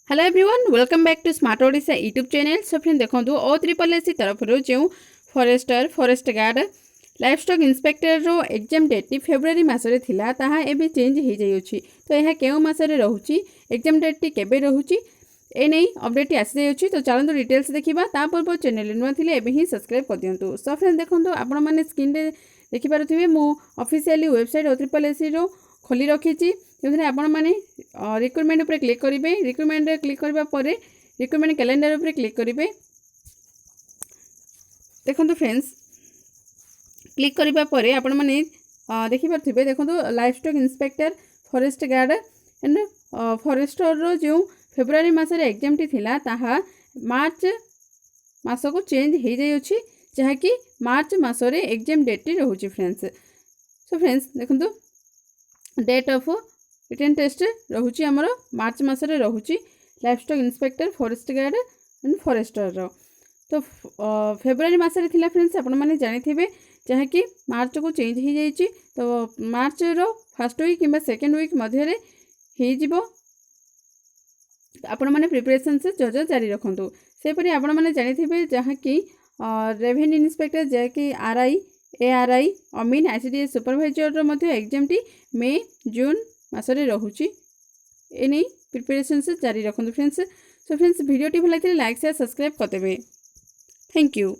Hello everyone welcome back to smart Odisha YouTube channel. So friend देखो O3SC तरफ जो forester forest guard livestock inspector रो exam date February मासरे थिला ताहा एबे चेंज हो जाइए। तो यह केउ मासरे रहउची एग्जाम डेट केबे रहउची ए नहीं अपडेट आसी जाइए। तो चलते डिटेल्स देखा ता पूर्व चैनल नुआ थिले एबे ही सब्सक्राइब कर दियंतु। सो फ्रेंड देखो आपण माने स्क्रीन रे देखि पारुथिबे मो ऑफिशियली वेबसाइट O3SC रो खोली रखी जो आपण मैंने रिक्रुटमेंट उपर क्लिक करेंगे। रिक्रुटमेंट क्लिक करबा परे रिक्रुटमेंट कैलेंडर उपर क्लिक करेंगे। देखो फ्रेंड्स क्लिक करबा परे आपण मैंने देखि पारथिबे देखो livestock inspector forest guard and forester रो जो फेब्रुआरी मासरे एग्जाम टी थिला ताहा मार्च मास को चेंज हो जाइए जहाँकि मार्च मासरे एग्जाम डेट टी रहउची फ्रेंड्स। सो फ्रेंड्स देखो डेट ऑफ रिटन टेस्ट रोचे आमर मार्च मसरे रोचे livestock inspector forest guard and forester रो। तो फेब्रुआरी मसरे थिला फ्रेंड्स आपण माने जानिथिबे जहाँकि मार्च को चेंज हो जाइए। तो मार्च रो फर्स्ट वीक किंबा सेकेंड वीक मध्य हो जिवो। आपण माने प्रिपरेशन से जो जारी रखंतु। सेपरि आपण माने जानिथिबे जहाँकि रेवेन्यू इंस्पेक्टर जहाँकि RI ARI अमीन ICDS सुपरवाइजर एग्जाम टी मे जून मासरे रोचे ए नहीं प्रिपरेशन से जारी रखते फ्रेंड्स। सो फ्रेंड्स वीडियो भल लगे लाइक शेयर सब्सक्राइब करदेवे। Thank you.